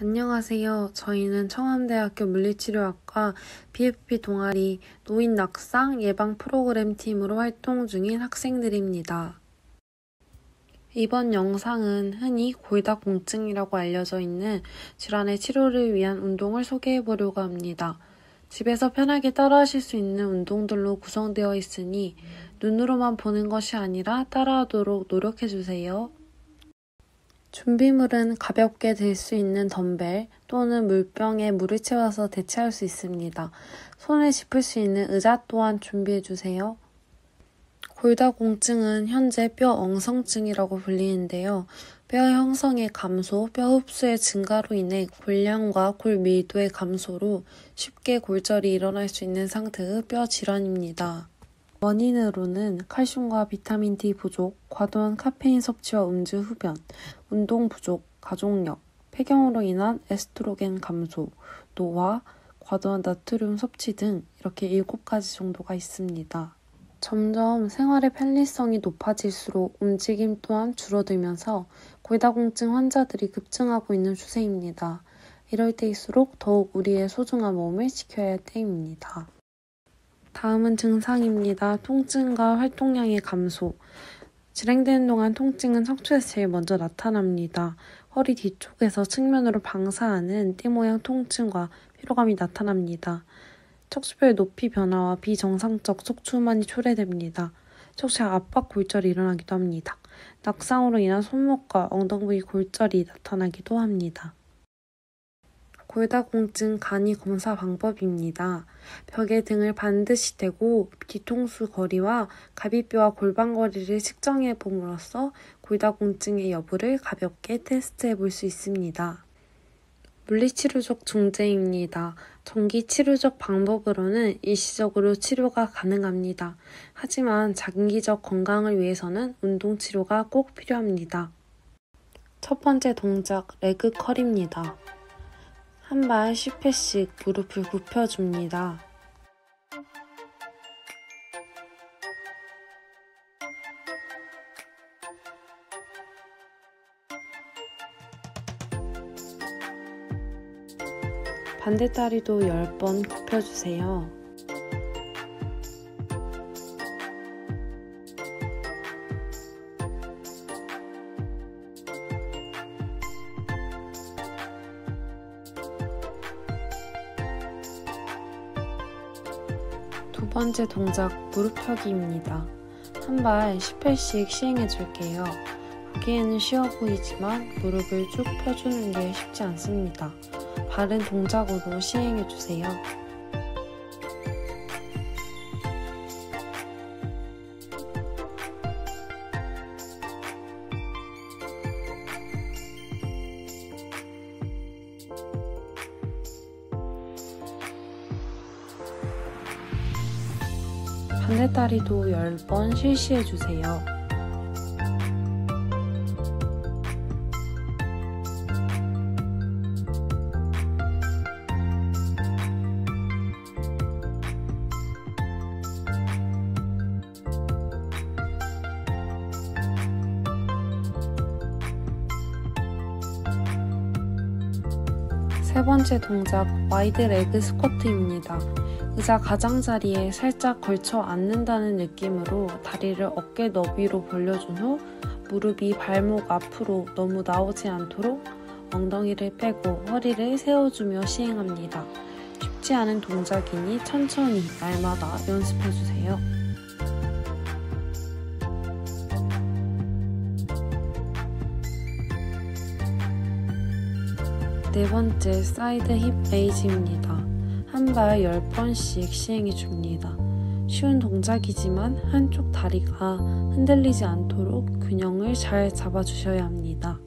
안녕하세요. 저희는 청암대학교 물리치료학과 BFP 동아리 노인 낙상 예방 프로그램 팀으로 활동 중인 학생들입니다. 이번 영상은 흔히 골다공증이라고 알려져 있는 질환의 치료를 위한 운동을 소개해 보려고 합니다. 집에서 편하게 따라하실 수 있는 운동들로 구성되어 있으니 눈으로만 보는 것이 아니라 따라하도록 노력해 주세요. 준비물은 가볍게 들 수 있는 덤벨 또는 물병에 물을 채워서 대체할 수 있습니다. 손을 짚을 수 있는 의자 또한 준비해 주세요. 골다공증은 현재 뼈 엉성증이라고 불리는데요. 뼈 형성의 감소, 뼈 흡수의 증가로 인해 골량과 골 밀도의 감소로 쉽게 골절이 일어날 수 있는 상태의 뼈 질환입니다. 원인으로는 칼슘과 비타민 D 부족, 과도한 카페인 섭취와 음주 흡연, 운동 부족, 가족력, 폐경으로 인한 에스트로겐 감소, 노화, 과도한 나트륨 섭취 등 이렇게 7가지 정도가 있습니다. 점점 생활의 편리성이 높아질수록 움직임 또한 줄어들면서 골다공증 환자들이 급증하고 있는 추세입니다. 이럴 때일수록 더욱 우리의 소중한 몸을 지켜야 할 때입니다. 다음은 증상입니다. 통증과 활동량의 감소. 진행되는 동안 통증은 척추에서 제일 먼저 나타납니다. 허리 뒤쪽에서 측면으로 방사하는 띠 모양 통증과 피로감이 나타납니다. 척추뼈의 높이 변화와 비정상적 척추만이 초래됩니다. 척추의 압박 골절이 일어나기도 합니다. 낙상으로 인한 손목과 엉덩이 부위 골절이 나타나기도 합니다. 골다공증 간이 검사 방법입니다. 벽에 등을 반드시 대고 뒤통수 거리와 갈비뼈와 골반 거리를 측정해 봄으로써 골다공증의 여부를 가볍게 테스트해 볼 수 있습니다. 물리치료적 중재입니다. 전기치료적 방법으로는 일시적으로 치료가 가능합니다. 하지만 장기적 건강을 위해서는 운동치료가 꼭 필요합니다. 첫 번째 동작, 레그 컬입니다. 한 발 10회씩 무릎을 굽혀줍니다. 반대다리도 10번 굽혀주세요. 두 번째 동작, 무릎 펴기입니다. 한 발 10회씩 시행해 줄게요. 보기에는 쉬워 보이지만 무릎을 쭉 펴주는 게 쉽지 않습니다. 바른 동작으로 시행해 주세요. 반대다리도 10번 실시해 주세요. 세 번째 동작, 와이드 레그 스쿼트입니다. 의자 가장자리에 살짝 걸쳐 앉는다는 느낌으로 다리를 어깨 너비로 벌려준 후 무릎이 발목 앞으로 너무 나오지 않도록 엉덩이를 빼고 허리를 세워주며 시행합니다. 쉽지 않은 동작이니 천천히 날마다 연습해주세요. 네 번째, 사이드 힙 레이즈입니다. 한 발 10번씩 시행해 줍니다. 쉬운 동작이지만 한쪽 다리가 흔들리지 않도록 균형을 잘 잡아주셔야 합니다.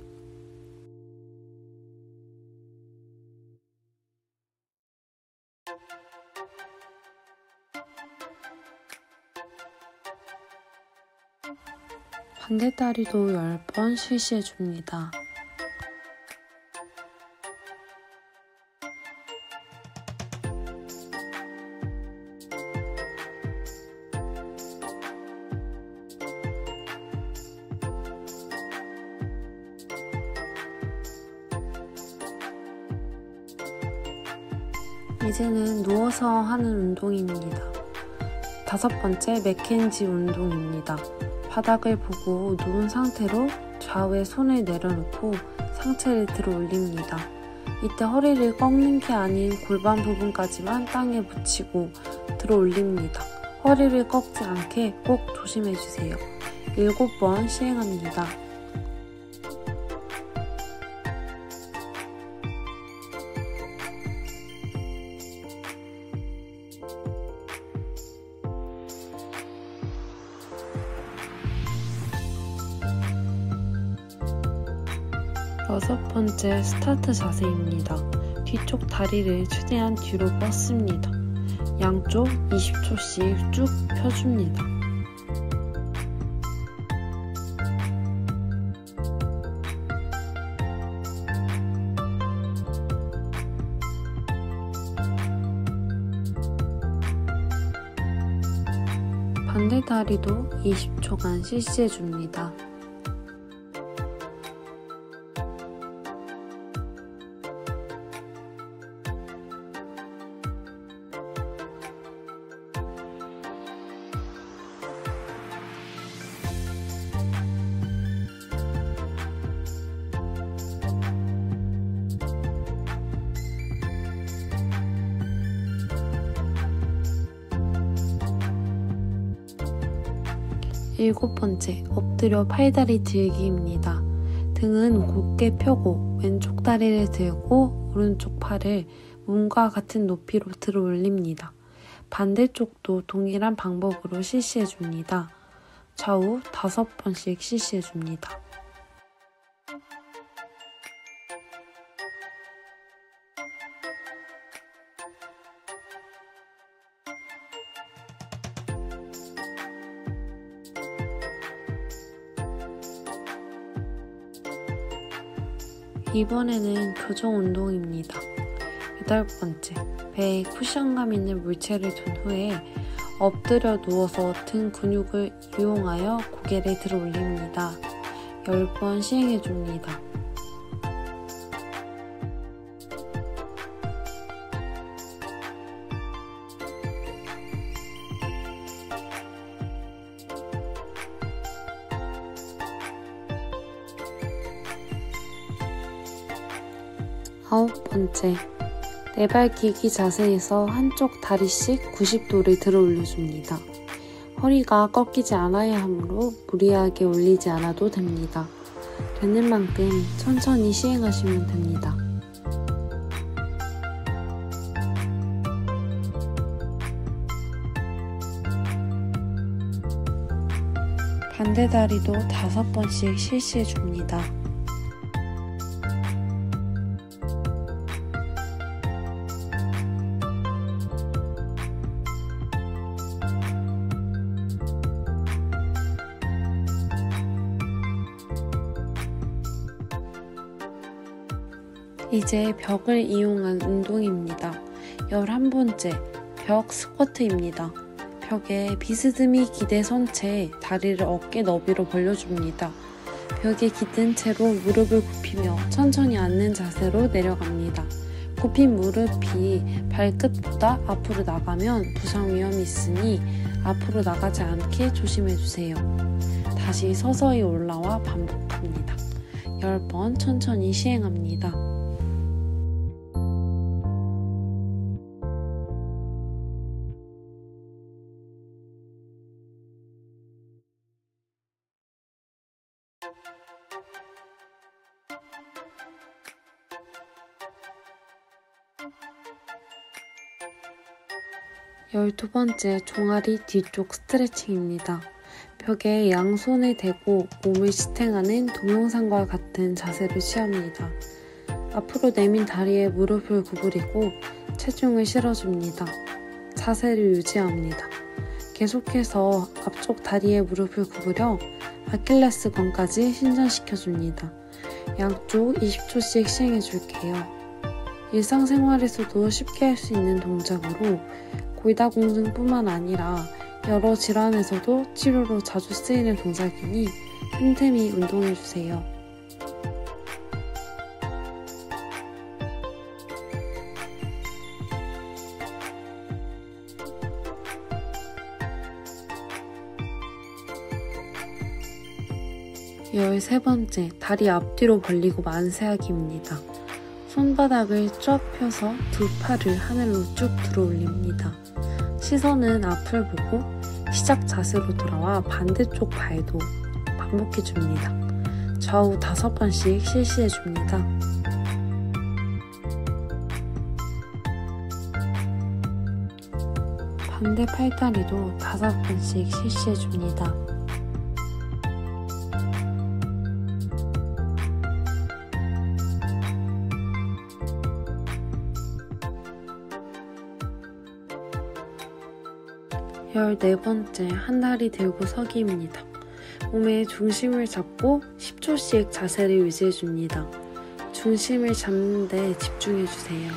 반대다리도 10번 실시해 줍니다. 이제는 누워서 하는 운동입니다. 5번째 맥켄지 운동입니다. 바닥을 보고 누운 상태로 좌우에 손을 내려놓고 상체를 들어 올립니다. 이때 허리를 꺾는 게 아닌 골반 부분까지만 땅에 붙이고 들어 올립니다. 허리를 꺾지 않게 꼭 조심해주세요. 7번 시행합니다. 여섯 번째 스타트 자세입니다. 뒤쪽 다리를 최대한 뒤로 뻗습니다. 양쪽 20초씩 쭉 펴줍니다. 반대 다리도 20초간 실시해줍니다. 일곱 번째, 엎드려 팔다리 들기입니다. 등은 곧게 펴고 왼쪽 다리를 들고 오른쪽 팔을 몸과 같은 높이로 들어 올립니다. 반대쪽도 동일한 방법으로 실시해줍니다. 좌우 5번씩 실시해줍니다. 이번에는 교정 운동입니다. 8번째, 배에 쿠션감 있는 물체를 둔 후에 엎드려 누워서 등 근육을 이용하여 고개를 들어 올립니다. 10번 시행해줍니다. 아홉 번째, 네발 기기 자세에서 한쪽 다리씩 90도를 들어 올려줍니다. 허리가 꺾이지 않아야 하므로 무리하게 올리지 않아도 됩니다. 되는 만큼 천천히 시행하시면 됩니다. 반대 다리도 5번씩 실시해줍니다. 이제 벽을 이용한 운동입니다. 11번째, 벽 스쿼트입니다. 벽에 비스듬히 기대 선 채 다리를 어깨 너비로 벌려줍니다. 벽에 기댄 채로 무릎을 굽히며 천천히 앉는 자세로 내려갑니다. 굽힌 무릎이 발끝보다 앞으로 나가면 부상 위험이 있으니 앞으로 나가지 않게 조심해주세요. 다시 서서히 올라와 반복합니다. 10번 천천히 시행합니다. 열두 번째, 종아리 뒤쪽 스트레칭입니다. 벽에 양손을 대고 몸을 지탱하는 동영상과 같은 자세를 취합니다. 앞으로 내민 다리에 무릎을 구부리고 체중을 실어줍니다. 자세를 유지합니다. 계속해서 앞쪽 다리에 무릎을 구부려 아킬레스건까지 신전시켜줍니다. 양쪽 20초씩 시행해줄게요. 일상생활에서도 쉽게 할 수 있는 동작으로 골다공증뿐만 아니라 여러 질환에서도 치료로 자주 쓰이는 동작이니 틈틈이 운동해주세요. 13번째, 다리 앞뒤로 벌리고 만세하기입니다. 손바닥을 쫙 펴서 두 팔을 하늘로 쭉 들어 올립니다. 시선은 앞을 보고 시작 자세로 돌아와 반대쪽 발도 반복해줍니다. 좌우 5번씩 실시해줍니다. 반대 팔다리도 5번씩 실시해줍니다. 열네 번째, 한 다리 들고 서기입니다. 몸의 중심을 잡고 10초씩 자세를 유지해줍니다. 중심을 잡는 데 집중해주세요.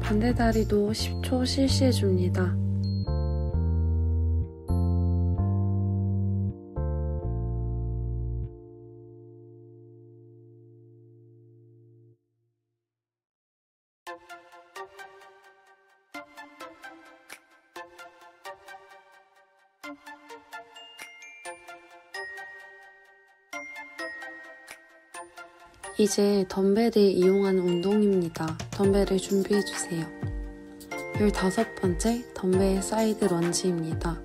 반대 다리도 10초 실시해줍니다. 이제 덤벨을 이용하는 운동입니다. 덤벨을 준비해주세요. 15번째, 덤벨 사이드 런지입니다.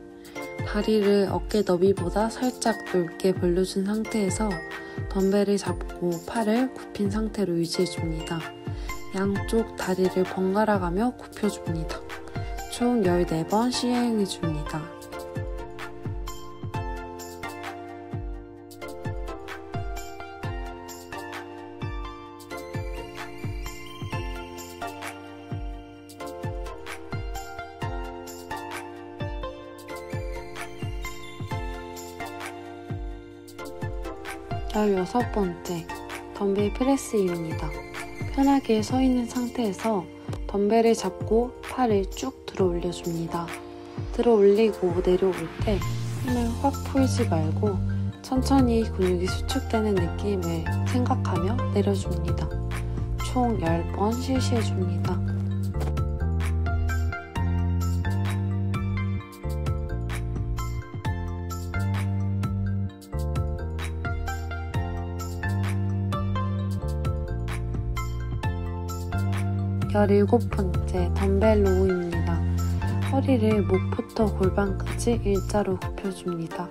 다리를 어깨 너비보다 살짝 넓게 벌려준 상태에서 덤벨을 잡고 팔을 굽힌 상태로 유지해줍니다. 양쪽 다리를 번갈아 가며 굽혀줍니다. 총 14번 시행해줍니다. 열여섯 번째, 덤벨 프레스입니다. 편하게 서 있는 상태에서 덤벨을 잡고 팔을 쭉 들어 올려줍니다. 들어 올리고 내려올 때 힘을 확 풀지 말고 천천히 근육이 수축되는 느낌을 생각하며 내려줍니다. 총 10번 실시해줍니다. 열일곱 번째, 덤벨 로우입니다. 허리를 목부터 골반까지 일자로 굽혀줍니다.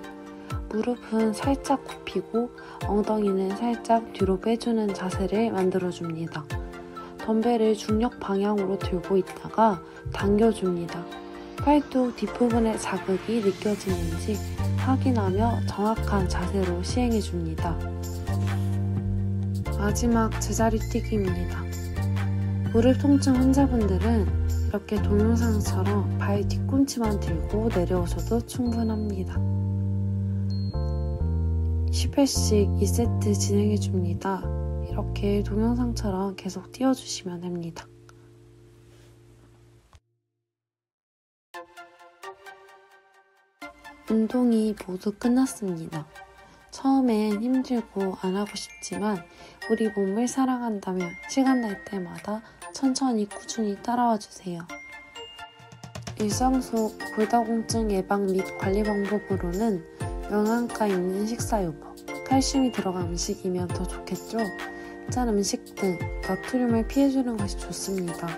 무릎은 살짝 굽히고 엉덩이는 살짝 뒤로 빼주는 자세를 만들어줍니다. 덤벨을 중력 방향으로 들고 있다가 당겨줍니다. 팔뚝 뒷부분의 자극이 느껴지는지 확인하며 정확한 자세로 시행해줍니다. 마지막 제자리 뛰기입니다. 무릎 통증 환자분들은 이렇게 동영상처럼 발 뒤꿈치만 들고 내려오셔도 충분합니다. 10회씩 2세트 진행해줍니다. 이렇게 동영상처럼 계속 띄워주시면 됩니다. 운동이 모두 끝났습니다. 처음엔 힘들고 안 하고 싶지만 우리 몸을 사랑한다면 시간 날 때마다 천천히 꾸준히 따라와 주세요. 일상 속 골다공증 예방 및 관리 방법으로는 영양가 있는 식사요법, 칼슘이 들어간 음식이면 더 좋겠죠? 짠 음식 등 나트륨을 피해주는 것이 좋습니다.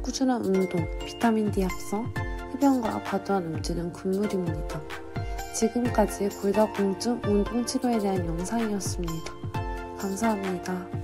꾸준한 운동, 비타민 D 합성, 흡연과 과도한 음주는 금물입니다. 지금까지 골다공증 운동치료에 대한 영상이었습니다. 감사합니다.